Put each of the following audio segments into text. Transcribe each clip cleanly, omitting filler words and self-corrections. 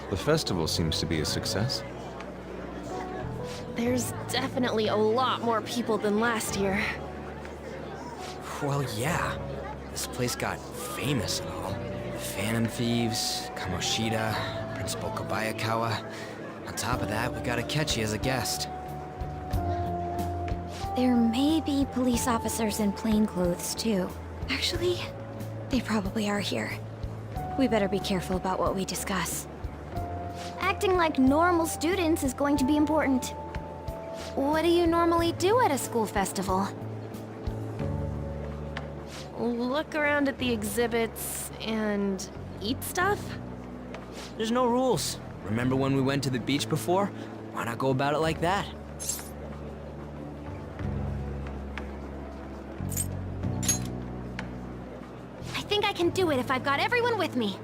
The festival seems to be a success. There's definitely a lot more people than last year. Well, yeah. This place got famous and all. Phantom Thieves, Kamoshida, Principal Kobayakawa. On top of that, we got Akechi as a guest. There may be police officers in plainclothes, too. Actually, they probably are here. We better be careful about what we discuss. Acting like normal students is going to be important. What do you normally do at a school festival? Look around at the exhibits and eat stuff? There's no rules. Remember when we went to the beach before? Why not go about it like that? I think I can do it if I've got everyone with me.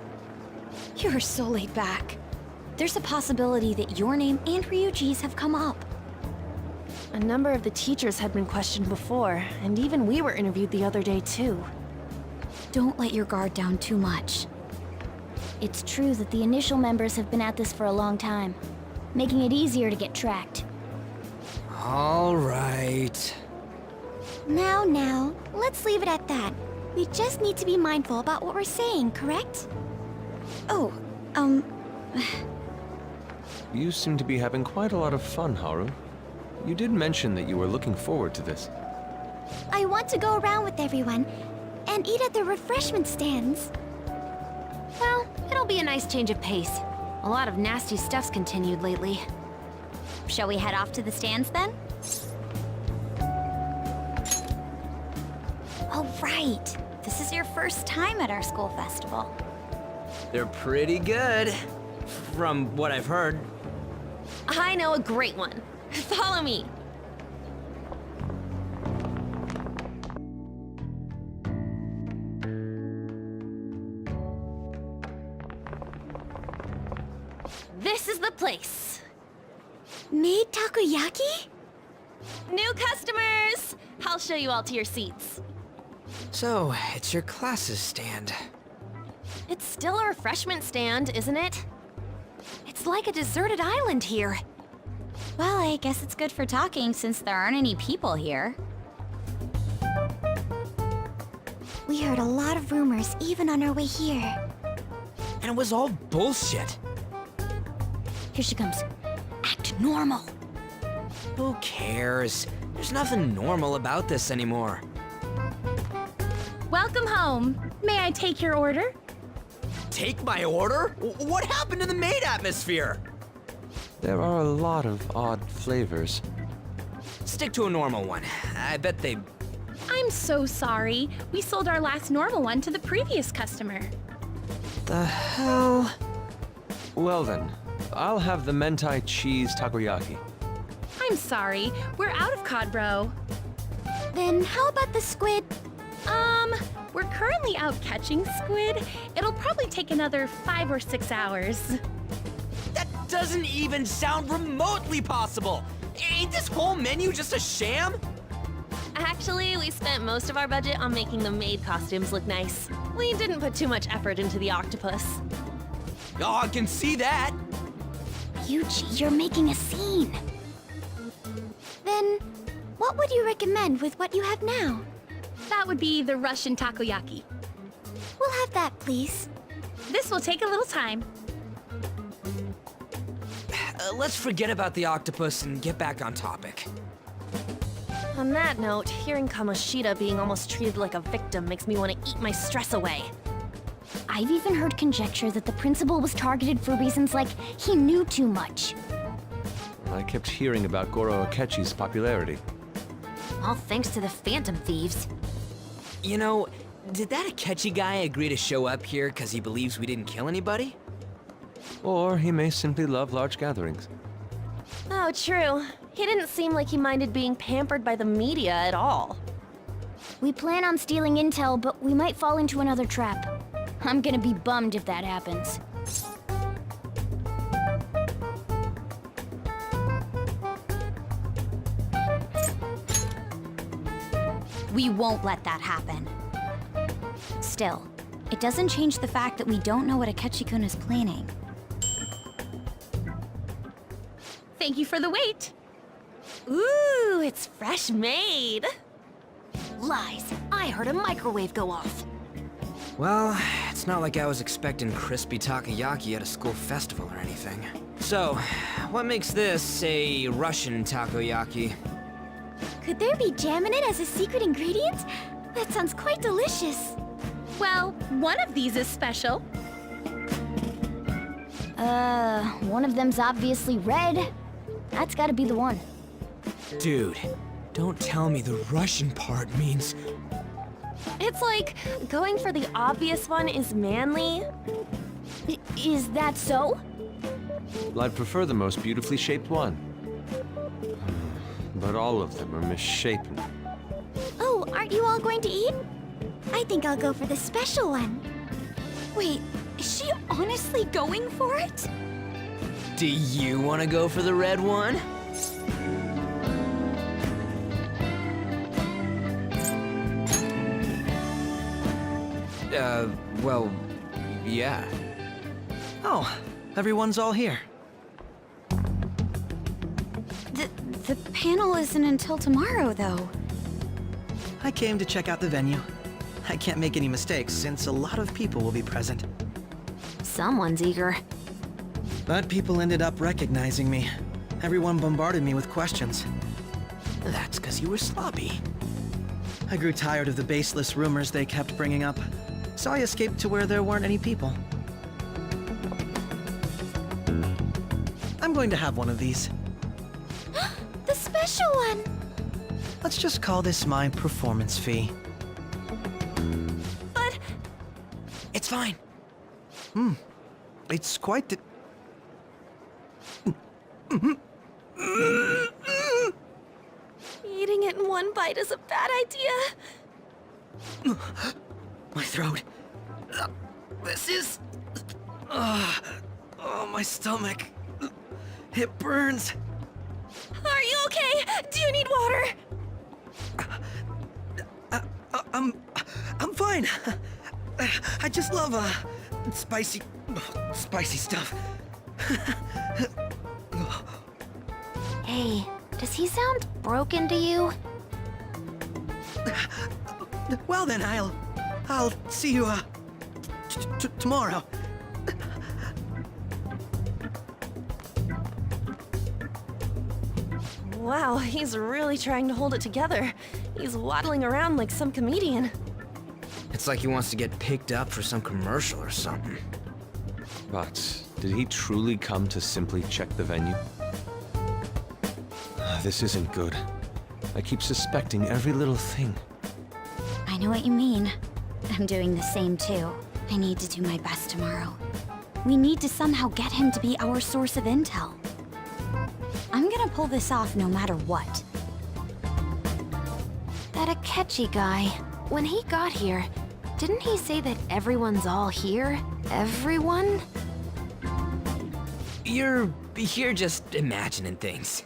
You're so laid back. There's a possibility that your name and Ryuji's have come up. A number of the teachers had been questioned before, and even we were interviewed the other day too. Don't let your guard down too much. It's true that the initial members have been at this for a long time, making it easier to get tracked. All right. Now, let's leave it at that. We just need to be mindful about what we're saying, correct? Oh, You seem to be having quite a lot of fun, Haru. You did mention that you were looking forward to this. I want to go around with everyone and eat at the refreshment stands. Well, it'll be a nice change of pace. A lot of nasty stuff's continued lately. Shall we head off to the stands then? oh right. This is your first time at our school festival. They're pretty good, from what I've heard. I know a great one. Follow me. This is the place. Made takoyaki? New customers! I'll show you all to your seats. So, it's your class's stand. It's still a refreshment stand, isn't it? It's like a deserted island here. Well, I guess it's good for talking since there aren't any people here. We heard a lot of rumors even on our way here. And it was all bullshit. Here she comes. Act normal. Who cares? There's nothing normal about this anymore. Welcome home. May I take your order? Take my order? What happened to the maid atmosphere? There are a lot of odd flavors. Stick to a normal one. I bet they... I'm so sorry. We sold our last normal one to the previous customer. The hell? Well then, I'll have the mentai cheese takoyaki. I'm sorry. We're out of cod, bro. Then how about the squid? We're currently out catching squid. It'll probably take another 5 or 6 hours. That doesn't even sound remotely possible. Ain't this whole menu just a sham? Actually, we spent most of our budget on making the maid costumes look nice. We didn't put too much effort into the octopus. Oh, I can see that. Yuji, you're making a scene. Then, what would you recommend with what you have now? That would be the Russian takoyaki. We'll have that, please. This will take a little time. Let's forget about the octopus and get back on topic. On that note, hearing Kamoshida being almost treated like a victim makes me want to eat my stress away. I've even heard conjecture that the principal was targeted for reasons like he knew too much. I kept hearing about Goro Akechi's popularity. All thanks to the Phantom Thieves. You know, did that Akechi guy agree to show up here because he believes we didn't kill anybody? Or he may simply love large gatherings. Oh, true. He didn't seem like he minded being pampered by the media at all. We plan on stealing intel, but we might fall into another trap. I'm gonna be bummed if that happens. We won't let that happen. Still, it doesn't change the fact that we don't know what Akechi-kun is planning. Thank you for the wait. Ooh, it's fresh made. Lies. I heard a microwave go off. Well, it's not like I was expecting crispy takoyaki at a school festival or anything. So, what makes this a Russian takoyaki? Could there be jam in it as a secret ingredient? That sounds quite delicious. Well, one of these is special. One of them's obviously red. That's gotta be the one. Dude, don't tell me the Russian part means... It's like going for the obvious one is manly. Is that so? Well, I'd prefer the most beautifully shaped one. But all of them are misshapen. Oh, aren't you all going to eat? I think I'll go for the special one. Wait, is she honestly going for it? Do you want to go for the red one? Well, yeah. Oh, everyone's all here. The panel isn't until tomorrow, though. I came to check out the venue. I can't make any mistakes since a lot of people will be present. Someone's eager. But people ended up recognizing me. Everyone bombarded me with questions. That's because you were sloppy. I grew tired of the baseless rumors they kept bringing up, so I escaped to where there weren't any people. I'm going to have one of these. The special one! Let's just call this my performance fee. But It's fine. It's quite the... eating it in one bite is a bad idea. My throat. This is... oh, my stomach. It burns. Are you okay? Do you need water? I'm fine. I just love, spicy stuff. Hey, does he sound broken to you? Well then, I'll see you, tomorrow. Wow, he's really trying to hold it together. He's waddling around like some comedian. It's like he wants to get picked up for some commercial or something. But did he truly come to simply check the venue? This isn't good. I keep suspecting every little thing. I know what you mean. I'm doing the same too. I need to do my best tomorrow. We need to somehow get him to be our source of intel. I'm gonna pull this off no matter what. That Akechi guy, when he got here, didn't he say that everyone's all here? Everyone? You're just imagining things.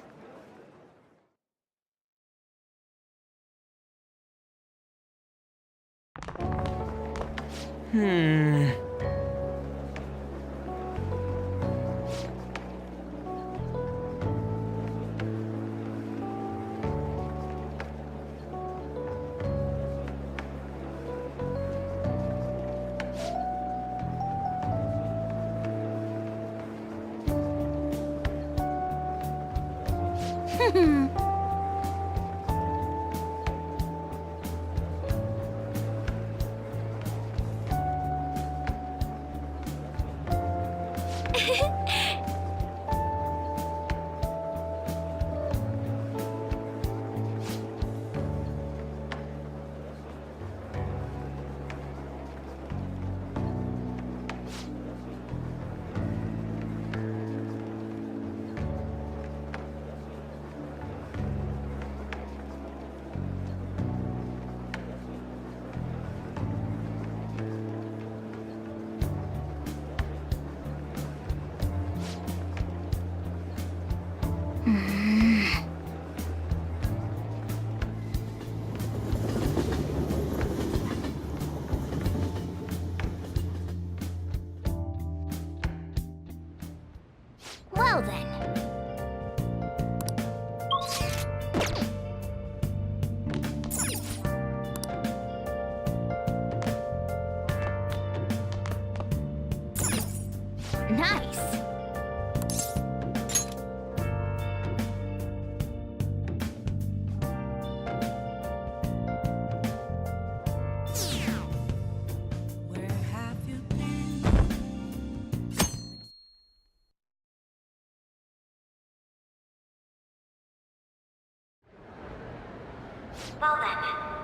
Well then,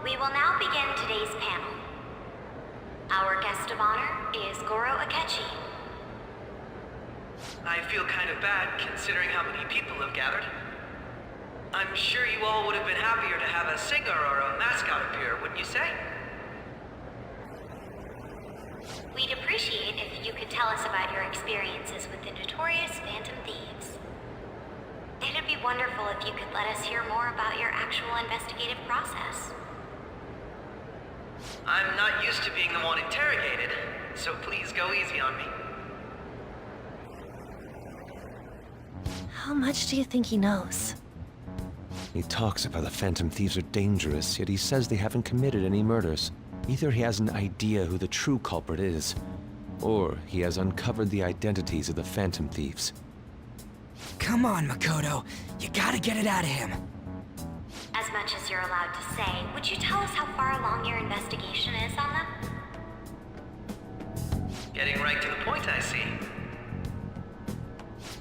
we will now begin today's panel. Our guest of honor is Goro Akechi. I feel kind of bad considering how many people have gathered. I'm sure you all would have been happier to have a singer or a mascot appear, wouldn't you say? We'd appreciate if you could tell us about your experiences with the notorious Phantom Thieves. It'd be wonderful if you could let us hear more about your actual investigative process. I'm not used to being the one interrogated, so please go easy on me. How much do you think he knows? He talks about the Phantom Thieves are dangerous, yet he says they haven't committed any murders. Either he has an idea who the true culprit is, or he has uncovered the identities of the Phantom Thieves. Come on, Makoto. You gotta get it out of him. As much as you're allowed to say, would you tell us how far along your investigation is on them? Getting right to the point, I see.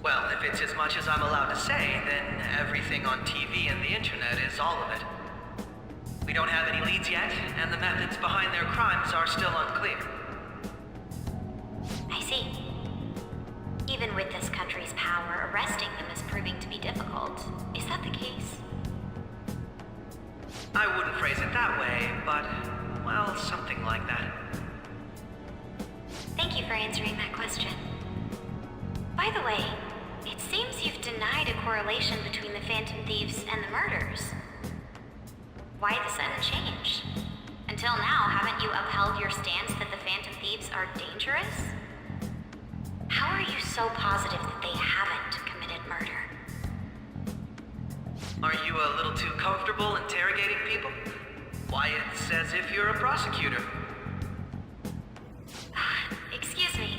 Well, if it's as much as I'm allowed to say, then everything on TV and the internet is all of it. We don't have any leads yet, and the methods behind their crimes are still unclear. I see. Even with this country's power, arresting them is proving to be difficult. Is that the case? I wouldn't phrase it that way, but, well, something like that. Thank you for answering that question. By the way, it seems you've denied a correlation between the Phantom Thieves and the murders. Why the sudden change? Until now, haven't you upheld your stance that the Phantom Thieves are dangerous? How are you so positive that they haven't committed murder? Are you a little too comfortable interrogating people? Why, it's as if you're a prosecutor. Excuse me.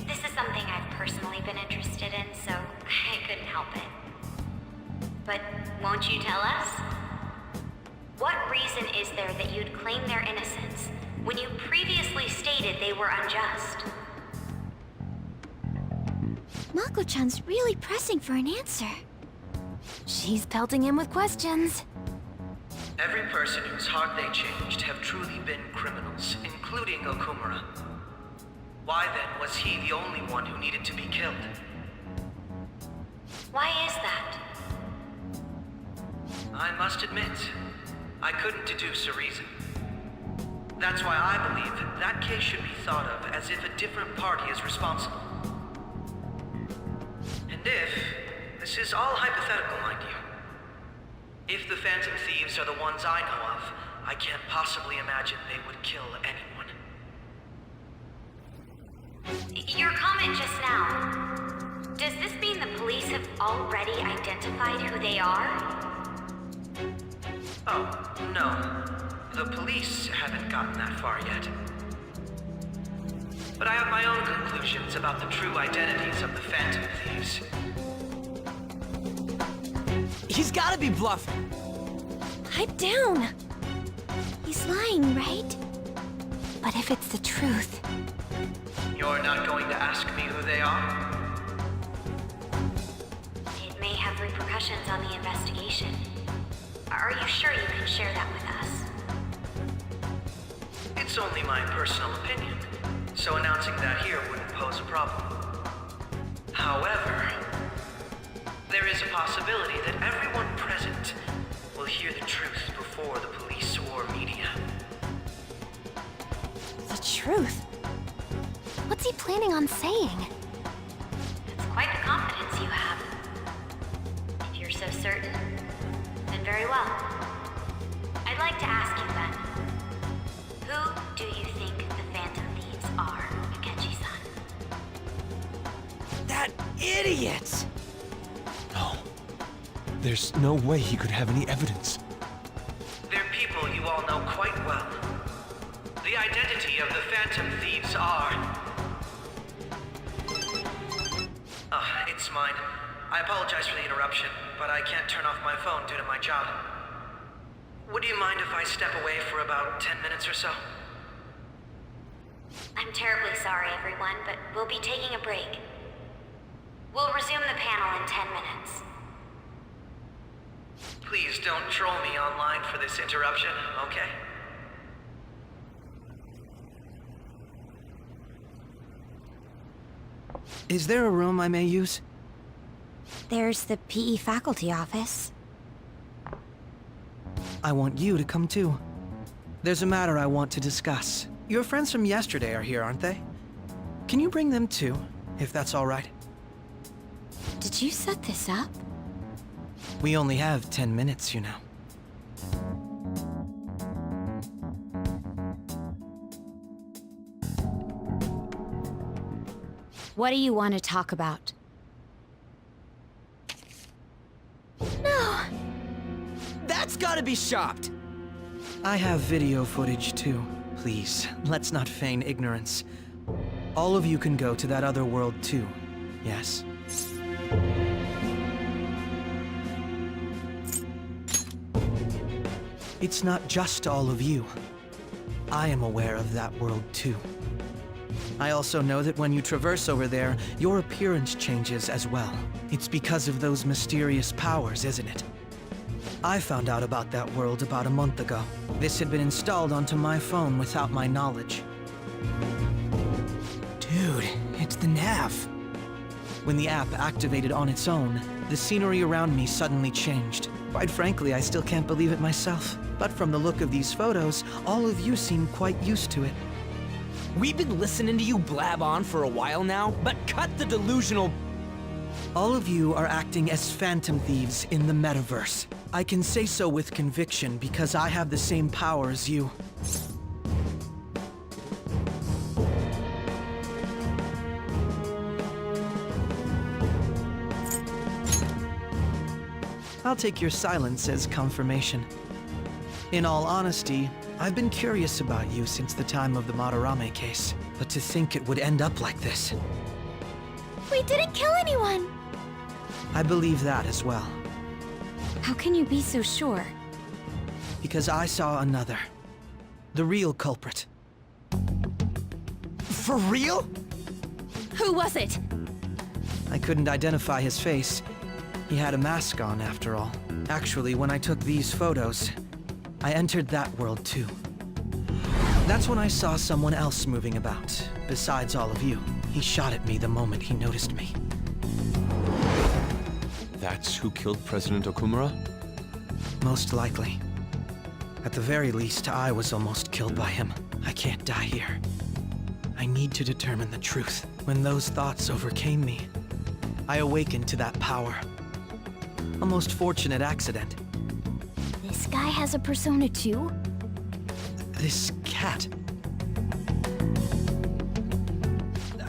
This is something I've personally been interested in, so I couldn't help it. But won't you tell us? What reason is there that you'd claim their innocence when you previously stated they were unjust? Mako-chan's really pressing for an answer. She's pelting him with questions. Every person whose heart they changed have truly been criminals, including Okumura. Why then was he the only one who needed to be killed? Why is that? I must admit, I couldn't deduce a reason. That's why I believe that case should be thought of as if a different party is responsible. And this is all hypothetical, mind you. If the Phantom Thieves are the ones I know of, I can't possibly imagine they would kill anyone. Your comment just now, does this mean the police have already identified who they are? Oh, no. The police haven't gotten that far yet. But I have my own conclusions about the true identities of the Phantom Thieves. He's gotta be bluffing. Pipe down. He's lying, right? But if it's the truth... You're not going to ask me who they are? It may have repercussions on the investigation. Are you sure you can share that with us? It's only my personal opinion, so announcing that here wouldn't pose a problem. However, there is a possibility that everyone present will hear the truth before the police or media. The truth? What's he planning on saying? It's quite the confidence you have. If you're so certain, then very well. I'd like to ask you then, who do you think the Phantom Thieves are, Akechi-san? That idiot! No. There's no way he could have any evidence. They're people you all know quite well. The identity of the Phantom Thieves are... it's mine. I apologize for the interruption, but I can't turn off my phone due to my job. Would you mind if I step away for about 10 minutes or so? I'm terribly sorry, everyone, but we'll be taking a break. We'll resume the panel in 10 minutes. Please don't troll me online for this interruption, okay? Is there a room I may use? There's the PE faculty office. I want you to come too. There's a matter I want to discuss. Your friends from yesterday are here, aren't they? Can you bring them too, if that's all right? Did you set this up? We only have 10 minutes, you know. What do you want to talk about? That's gotta be shopped! I have video footage too. Please, let's not feign ignorance. All of you can go to that other world too, yes? It's not just all of you. I am aware of that world too. I also know that when you traverse over there, your appearance changes as well. It's because of those mysterious powers, isn't it? I found out about that world about a month ago. This had been installed onto my phone without my knowledge. Dude, it's the nav. When the app activated on its own, the scenery around me suddenly changed. Quite frankly, I still can't believe it myself. But from the look of these photos, all of you seem quite used to it. We've been listening to you blab on for a while now, but cut the delusional... All of you are acting as phantom thieves in the metaverse. I can say so with conviction because I have the same power as you. I'll take your silence as confirmation. In all honesty, I've been curious about you since the time of the Madarame case, but to think it would end up like this. We didn't kill anyone! I believe that as well, How can you be so sure? because I saw another. The real culprit. For real? Who was it? I couldn't identify his face. He had a mask on, after all. Actually, when I took these photos, I entered that world too. That's when I saw someone else moving about, besides all of you. He shot at me the moment he noticed me. That's who killed President Okumura? Most likely. At the very least, I was almost killed by him. I can't die here. I need to determine the truth. When those thoughts overcame me, I awakened to that power. A most fortunate accident. This guy has a persona too? This cat.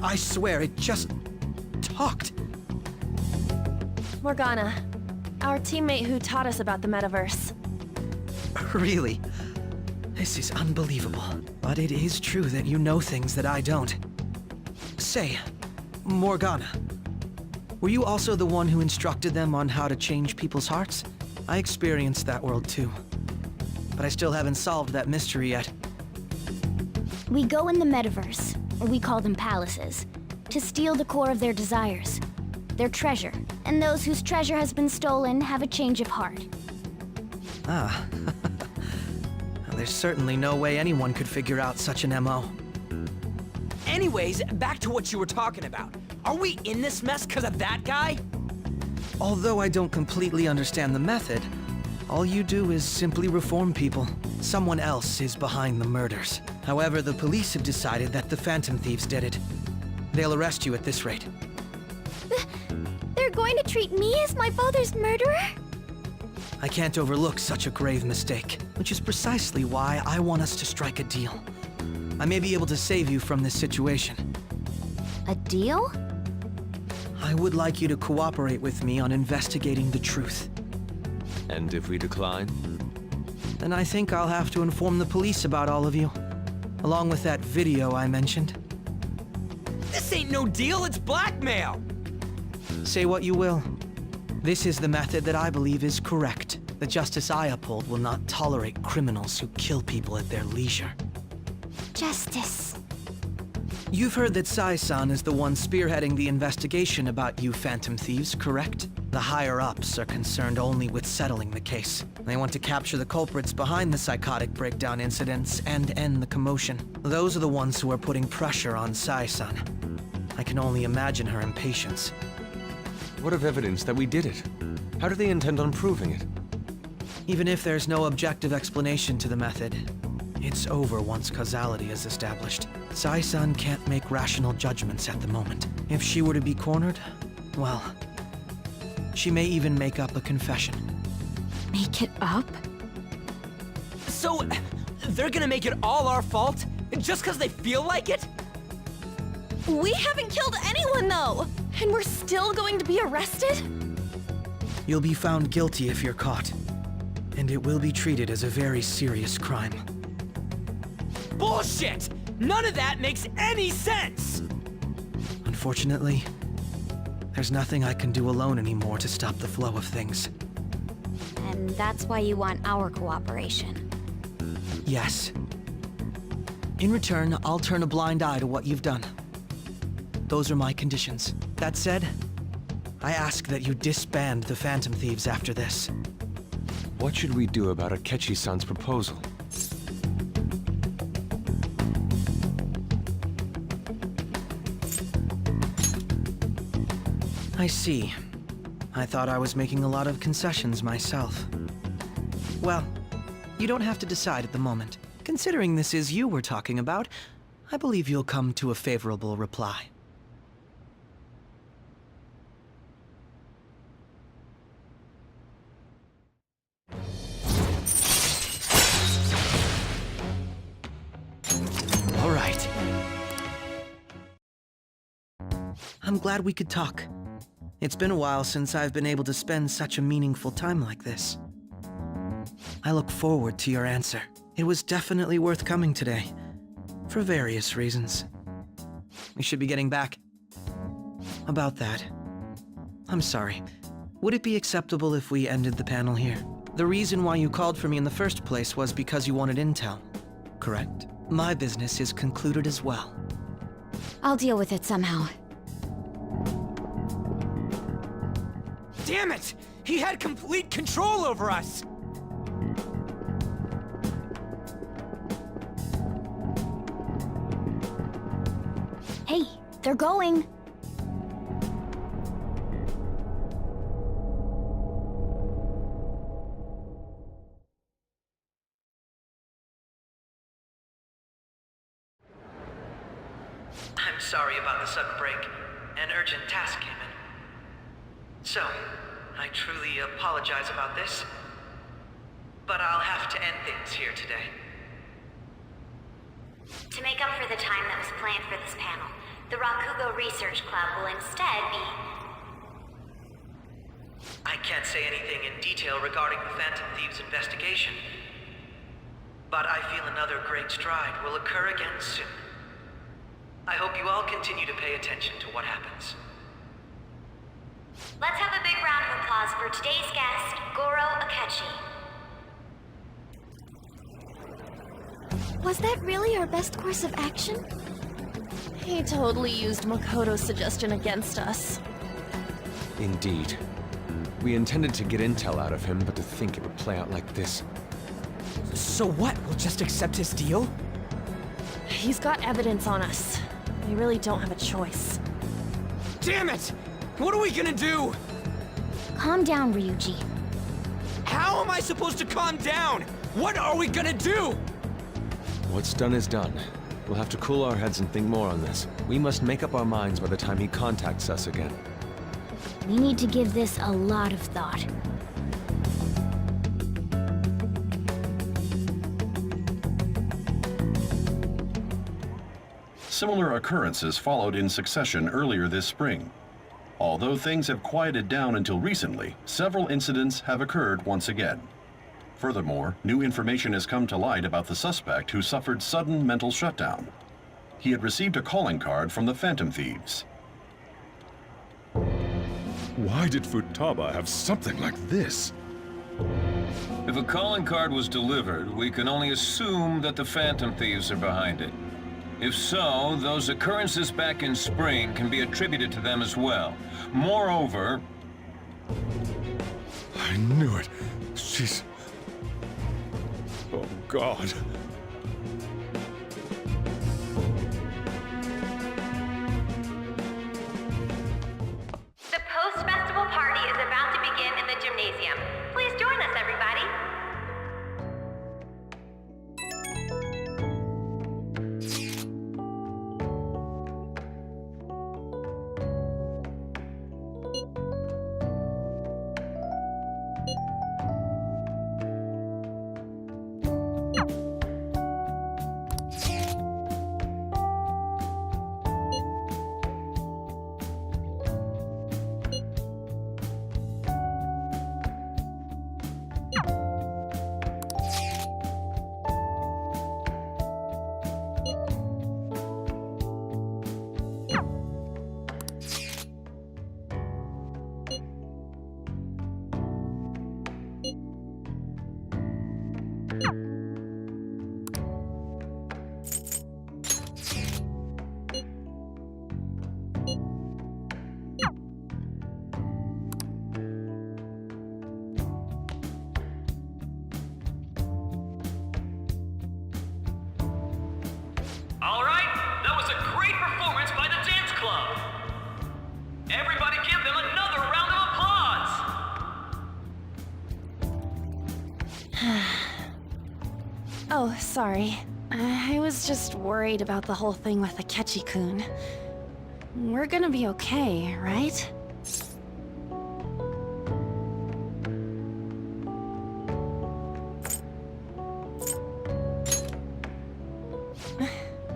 I swear, it just talked. Morgana, our teammate who taught us about the metaverse. Really? This is unbelievable. But it is true that you know things that I don't. Say, Morgana, were you also the one who instructed them on how to change people's hearts? I experienced that world too. But I still haven't solved that mystery yet. We go in the metaverse, or we call them palaces, to steal the core of their desires, their treasure. And those whose treasure has been stolen have a change of heart. Ah. Well, there's certainly no way anyone could figure out such an MO. Anyways, back to what you were talking about. Are we in this mess because of that guy? Although I don't completely understand the method, all you do is simply reform people. Someone else is behind the murders. However, the police have decided that the Phantom Thieves did it. They'll arrest you at this rate. They're going to treat me as my father's murderer? I can't overlook such a grave mistake, which is precisely why I want us to strike a deal. I may be able to save you from this situation. A deal? I would like you to cooperate with me on investigating the truth. And if we decline? Then I think I'll have to inform the police about all of you, along with that video I mentioned. This ain't no deal, it's blackmail! Say what you will. This is the method that I believe is correct. The justice I uphold will not tolerate criminals who kill people at their leisure. Justice. You've heard that Sai-san is the one spearheading the investigation about you Phantom Thieves, correct? The higher-ups are concerned only with settling the case. They want to capture the culprits behind the psychotic breakdown incidents and end the commotion. Those are the ones who are putting pressure on Sai-san. I can only imagine her impatience. What of evidence that we did it? How do they intend on proving it? Even if there's no objective explanation to the method, it's over once causality is established. Sai-san can't make rational judgments at the moment. If she were to be cornered, well, she may even make up a confession. Make it up? So, they're gonna make it all our fault? Just because they feel like it? We haven't killed anyone, though! And we're still going to be arrested? You'll be found guilty if you're caught, and it will be treated as a very serious crime. Bullshit! None of that makes any sense! Unfortunately, there's nothing I can do alone anymore to stop the flow of things. And that's why you want our cooperation. Yes. In return, I'll turn a blind eye to what you've done. Those are my conditions. That said, I ask that you disband the Phantom Thieves after this. What should we do about Akechi-san's proposal? I see. I thought I was making a lot of concessions myself. Well, you don't have to decide at the moment. Considering this is you we're talking about, I believe you'll come to a favorable reply. All right. I'm glad we could talk. It's been a while since I've been able to spend such a meaningful time like this. I look forward to your answer. It was definitely worth coming today, for various reasons. We should be getting back. About that, I'm sorry. Would it be acceptable if we ended the panel here? The reason why you called for me in the first place was because you wanted intel, correct? My business is concluded as well. I'll deal with it somehow. Damn it! He had complete control over us! Hey, they're going. I'm sorry about the sudden break. An urgent task came in. So, I truly apologize about this, but I'll have to end things here today. To make up for the time that was planned for this panel, the Rakugo Research Club will instead be... I can't say anything in detail regarding the Phantom Thieves investigation, but I feel another great stride will occur again soon. I hope you all continue to pay attention to what happens. Let's have a big round of applause for today's guest, Goro Akechi. Was that really our best course of action? He totally used Makoto's suggestion against us. Indeed. We intended to get intel out of him, but to think it would play out like this. So what? We'll just accept his deal? He's got evidence on us. We really don't have a choice. Damn it! What are we gonna do? Calm down, Ryuji. How am I supposed to calm down? What are we gonna do? What's done is done. We'll have to cool our heads and think more on this. We must make up our minds by the time he contacts us again. We need to give this a lot of thought. Similar occurrences followed in succession earlier this spring. Although things have quieted down until recently, several incidents have occurred once again. Furthermore, new information has come to light about the suspect who suffered sudden mental shutdown. He had received a calling card from the Phantom Thieves. Why did Futaba have something like this? If a calling card was delivered, we can only assume that the Phantom Thieves are behind it. If so, those occurrences back in spring can be attributed to them as well. Moreover... I knew it. She's... Oh, God. The post-festival party is about to begin in the gymnasium. Please join us, everybody. All right, that was a great performance by the dance club. Everybody give them another round of applause. Oh, sorry. I was just worried about the whole thing with Akechi-kun. We're gonna be okay, right?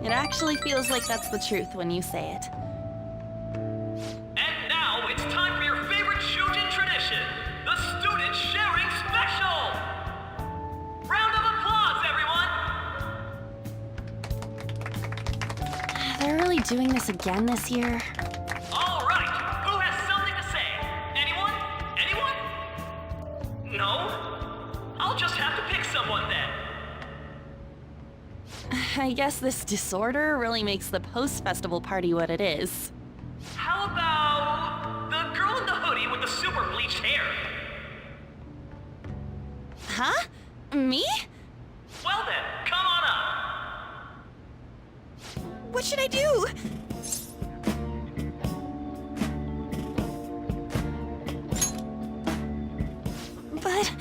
It actually feels like that's the truth when you say it. And now it's time for your favorite Shujin tradition, the Student Sharing Special! Round of applause, everyone! They're really doing this again this year? All right, who has something to say? Anyone? Anyone? No? I'll just have to pick someone then. I guess this disorder really makes the post-festival party what it is. How about the girl in the hoodie with the super bleached hair? Huh? Me? Well then, come on up. What should I do? But...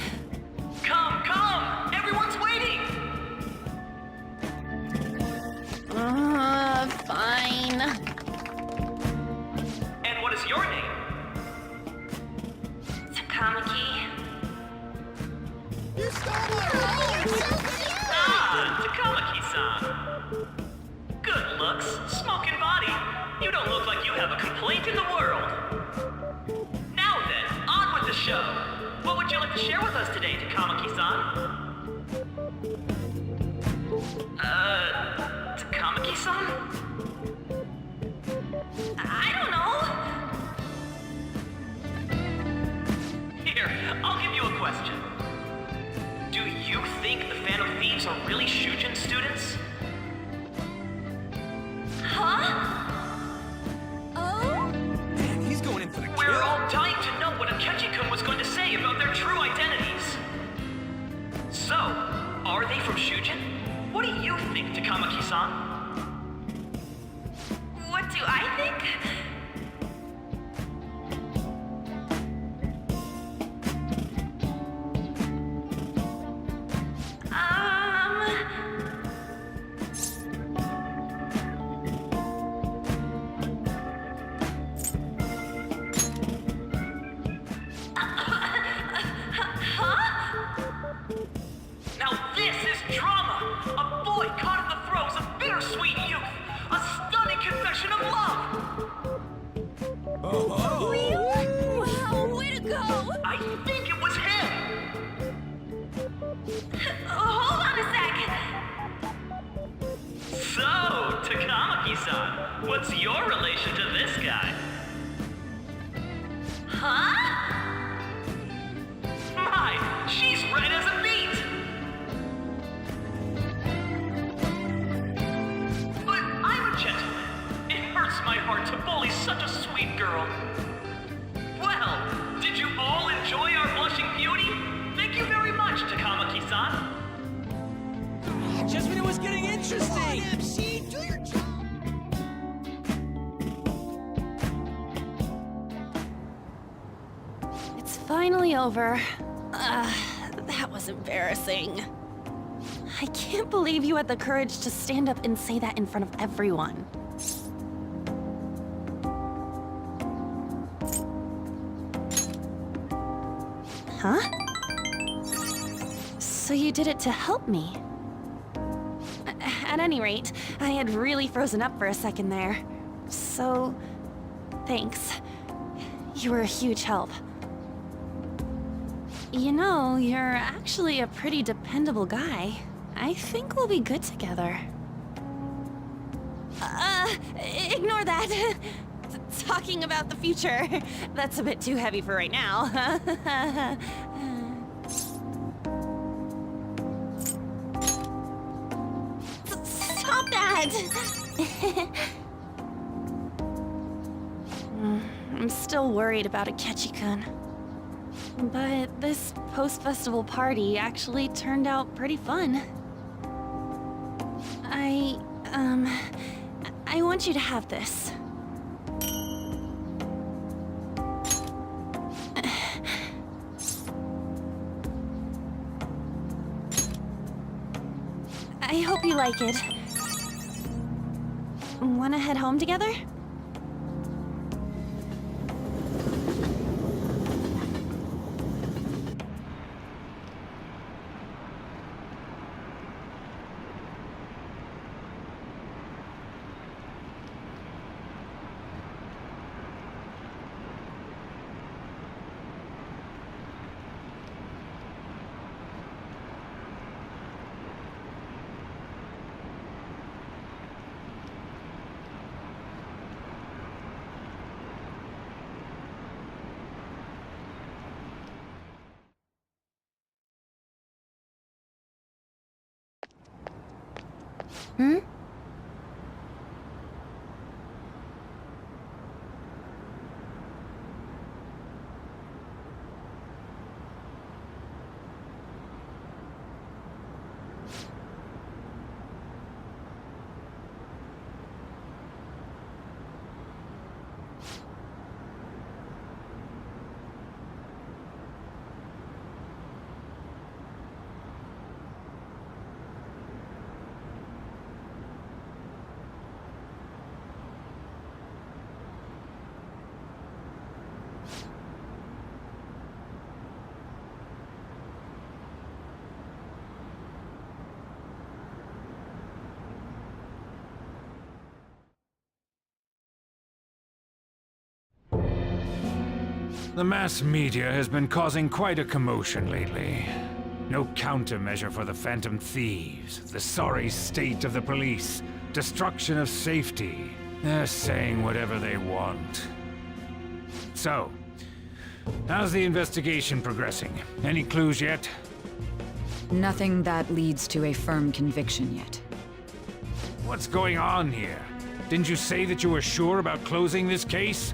Come! Everyone's waiting! Fine. And what is your name? Takamaki. Takamaki-san. Good looks, smoking body. You don't look like you have a complaint in the world. Now then, on with the show. What would you like to share with us today, Takamaki-san? Takamaki-san? I don't know. Here, I'll give you a question. Do you think the Phantom Thieves are really Shujin students? Huh? Oh? Man, he's going in for the We're kill. all dying to know what Akechi-kun was going to say about their true identities. So, are they from Shujin? What do you think, Takamaki-san? What do I think? Now this is drama! A boy caught in the throes of bittersweet youth! A stunning confession of love! Really? Wow, way to go! I think it was him! Hold on a sec. So, Takamaki-san, what's your relation to this guy? Huh? My, she's red as a beet! But I'm a gentleman. It hurts my heart to bully such a sweet girl. Well, did you all interesting! MC, do your job! It's finally over. That was embarrassing. I can't believe you had the courage to stand up and say that in front of everyone. Huh? So you did it to help me? At any rate, I had really frozen up for a second there. So, thanks. You were a huge help. You know, you're actually a pretty dependable guy. I think we'll be good together. Ignore that! Talking about the future. That's a bit too heavy for right now. Stop that! I'm still worried about Akechi-kun. But this post-festival party actually turned out pretty fun. I want you to have this. I hope you like it. Wanna head home together? Hmm? The mass media has been causing quite a commotion lately. No countermeasure for the Phantom Thieves, the sorry state of the police, destruction of safety. They're saying whatever they want. So, how's the investigation progressing? Any clues yet? Nothing that leads to a firm conviction yet. What's going on here? Didn't you say that you were sure about closing this case?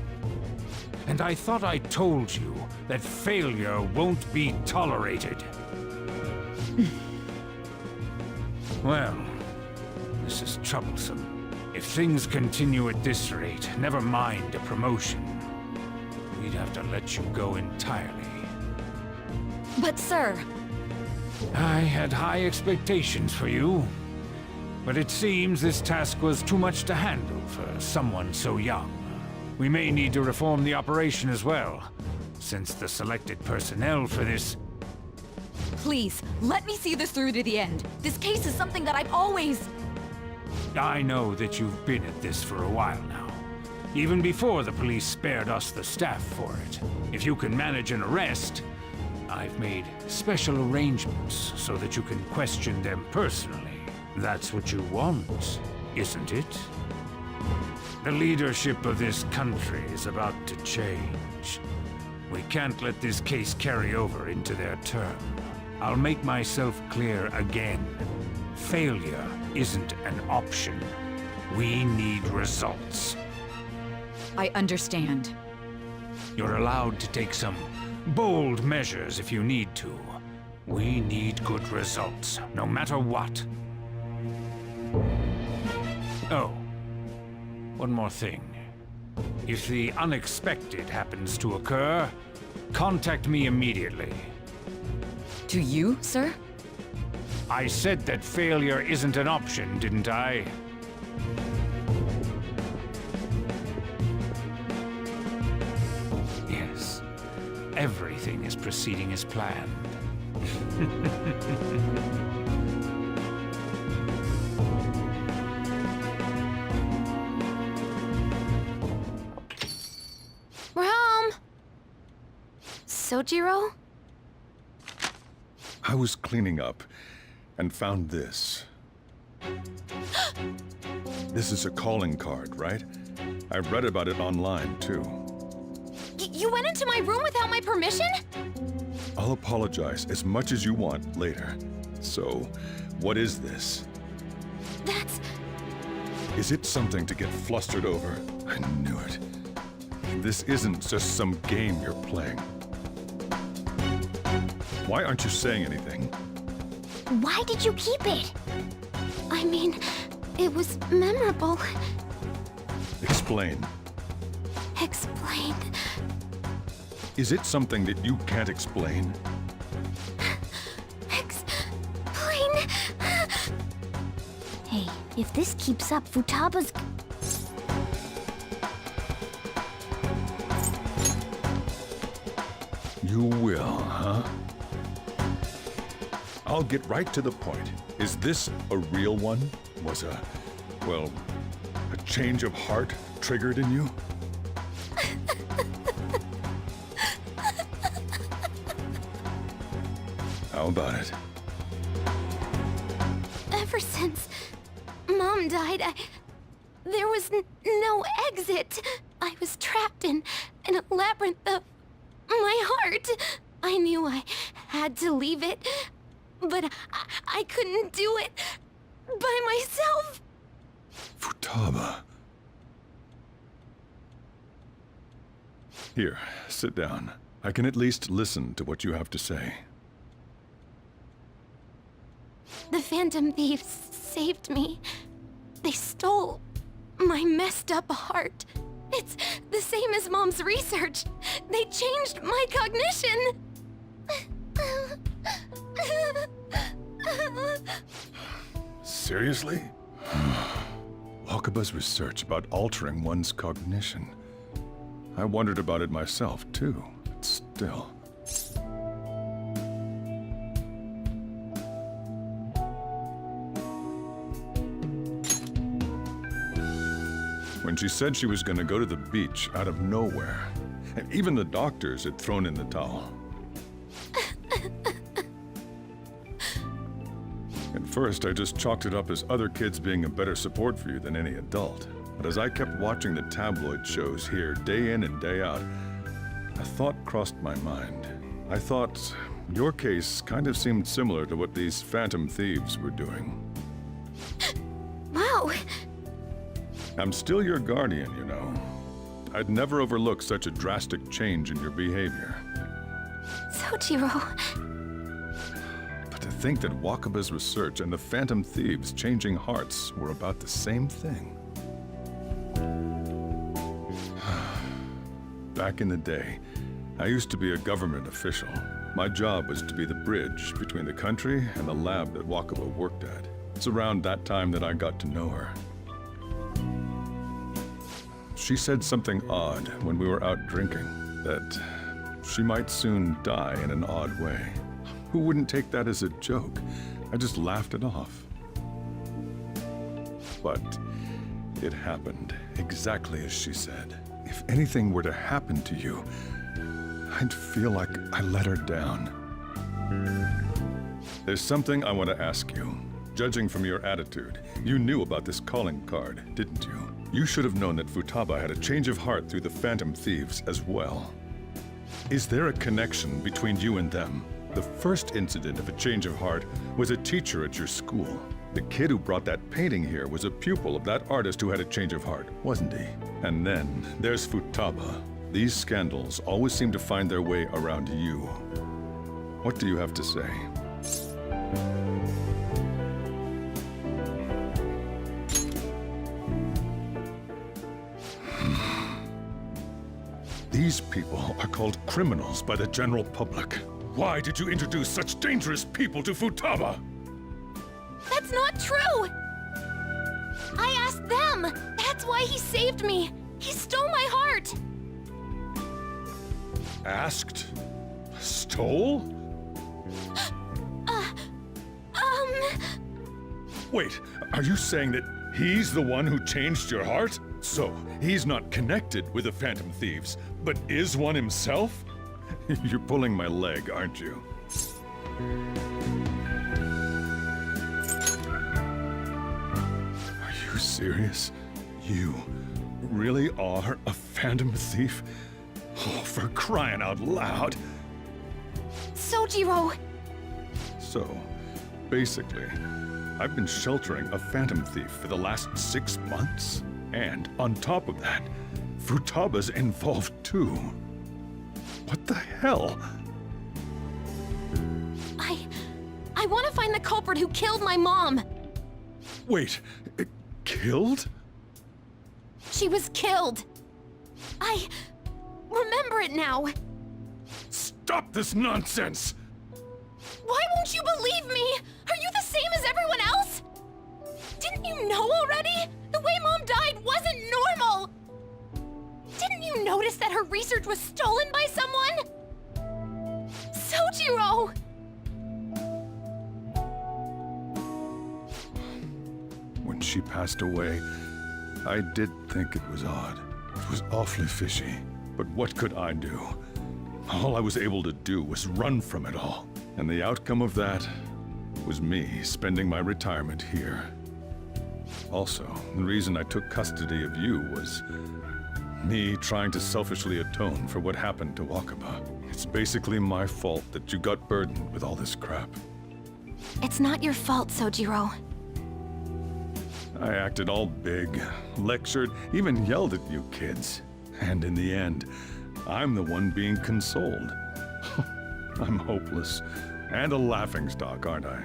And I thought I told you that failure won't be tolerated. Well, this is troublesome. If things continue at this rate, never mind a promotion. We'd have to let you go entirely. But sir... I had high expectations for you. But it seems this task was too much to handle for someone so young. We may need to reform the operation as well, since the selected personnel for this... Please, let me see this through to the end. This case is something that I've always... I know that you've been at this for a while now. Even before the police spared us the staff for it. If you can manage an arrest, I've made special arrangements so that you can question them personally. That's what you want, isn't it? The leadership of this country is about to change. We can't let this case carry over into their term. I'll make myself clear again. Failure isn't an option. We need results. I understand. You're allowed to take some bold measures if you need to. We need good results, no matter what. Oh, one more thing. If the unexpected happens to occur, contact me immediately. To you, sir? I said that failure isn't an option, didn't I? Yes, everything is proceeding as planned. We're home. Sojiro? I was cleaning up and found this. This is a calling card, right? I read about it online, too. You went into my room without my permission? I'll apologize as much as you want later. So, what is this? That's... Is it something to get flustered over? I knew it. This isn't just some game you're playing. Why aren't you saying anything? Why did you keep it? I mean, it was memorable. Explain. Explain. Is it something that you can't explain? Explain. Hey, if this keeps up, Futaba's... You will, huh? I'll get right to the point. Is this a real one? Was a change of heart triggered in you? How about it? Ever since Mom died, there was no exit. I was trapped in a labyrinth of my heart. I knew I had to leave it, but I couldn't do it by myself. Futaba. Here, sit down. I can at least listen to what you have to say. The Phantom Thieves saved me. They stole my messed up heart. It's the same as Mom's research. They changed my cognition. Seriously? Wakaba's research about altering one's cognition. I wondered about it myself, too, but still. When she said she was going to go to the beach out of nowhere, and even the doctors had thrown in the towel. At first, I just chalked it up as other kids being a better support for you than any adult. But as I kept watching the tabloid shows here day in and day out, a thought crossed my mind. I thought your case kind of seemed similar to what these Phantom Thieves were doing. Wow. I'm still your guardian, you know. I'd never overlook such a drastic change in your behavior. Sojiro. But to think that Wakaba's research and the Phantom Thieves changing hearts were about the same thing. Back in the day, I used to be a government official. My job was to be the bridge between the country and the lab that Wakaba worked at. It's around that time that I got to know her. She said something odd when we were out drinking, that she might soon die in an odd way. Who wouldn't take that as a joke? I just laughed it off. But it happened exactly as she said. If anything were to happen to you, I'd feel like I let her down. There's something I want to ask you. Judging from your attitude, you knew about this calling card, didn't you? You should have known that Futaba had a change of heart through the Phantom Thieves as well. Is there a connection between you and them? The first incident of a change of heart was a teacher at your school. The kid who brought that painting here was a pupil of that artist who had a change of heart, wasn't he? And then there's Futaba. These scandals always seem to find their way around you. What do you have to say? These people are called criminals by the general public. Why did you introduce such dangerous people to Futaba? That's not true! I asked them! That's why he saved me! He stole my heart! Asked? Stole? Wait, are you saying that he's the one who changed your heart? So, he's not connected with the Phantom Thieves, but is one himself? You're pulling my leg, aren't you? Are you serious? You really are a Phantom Thief? Oh, for crying out loud! Sojiro! So, basically, I've been sheltering a Phantom Thief for the last 6 months. And on top of that, Futaba's involved too. What the hell? I want to find the culprit who killed my mom! Wait, killed? She was killed! I remember it now! Stop this nonsense! Why won't you believe me? Are you the same as everyone else? Didn't you know already? The way Mom died wasn't normal! Didn't you notice that her research was stolen by someone? Sojiro! When she passed away, I did think it was odd. It was awfully fishy. But what could I do? All I was able to do was run from it all. And the outcome of that was me spending my retirement here. Also, the reason I took custody of you was me trying to selfishly atone for what happened to Wakaba. It's basically my fault that you got burdened with all this crap. It's not your fault, Sojiro. I acted all big, lectured, even yelled at you kids. And in the end, I'm the one being consoled. I'm hopeless. And a laughingstock, aren't I?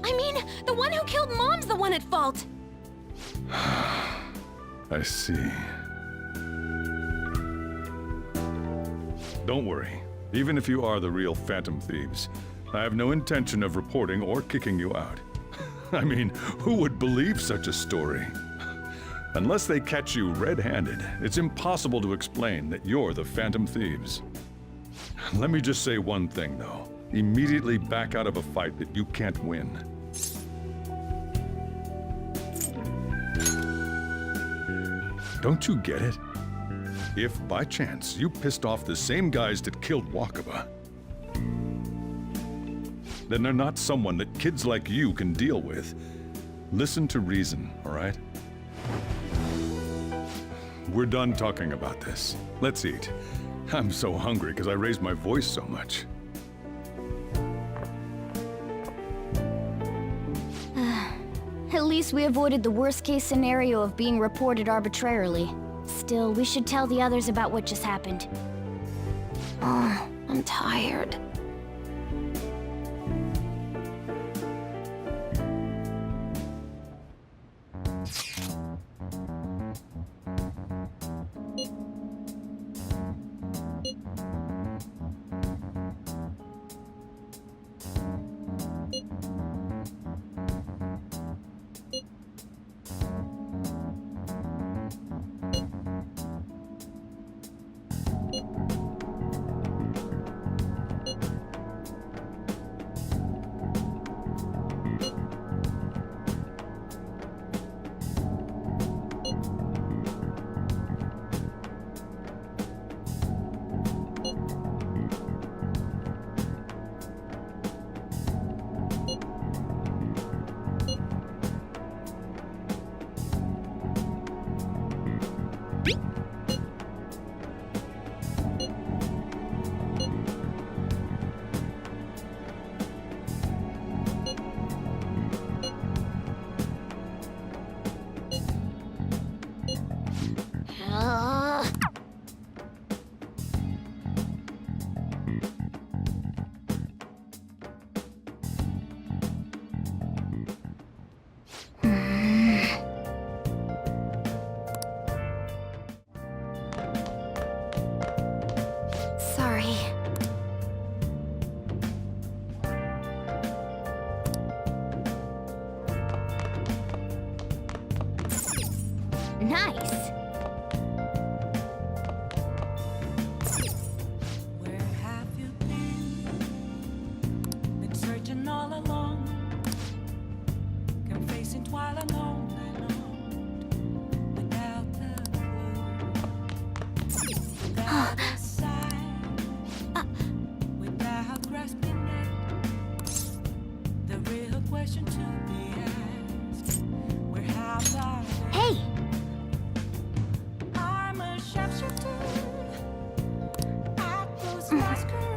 I mean, the one who killed Mom's the one at fault! I see. Don't worry. Even if you are the real Phantom Thieves, I have no intention of reporting or kicking you out. I mean, who would believe such a story? Unless they catch you red-handed, it's impossible to explain that you're the Phantom Thieves. Let me just say one thing, though. Immediately back out of a fight that you can't win. Don't you get it? If, by chance, you pissed off the same guys that killed Wakaba, then they're not someone that kids like you can deal with. Listen to reason, all right? We're done talking about this. Let's eat. I'm so hungry because I raised my voice so much. At least we avoided the worst-case scenario of being reported arbitrarily. Still, we should tell the others about what just happened. Oh, I'm tired. Mm.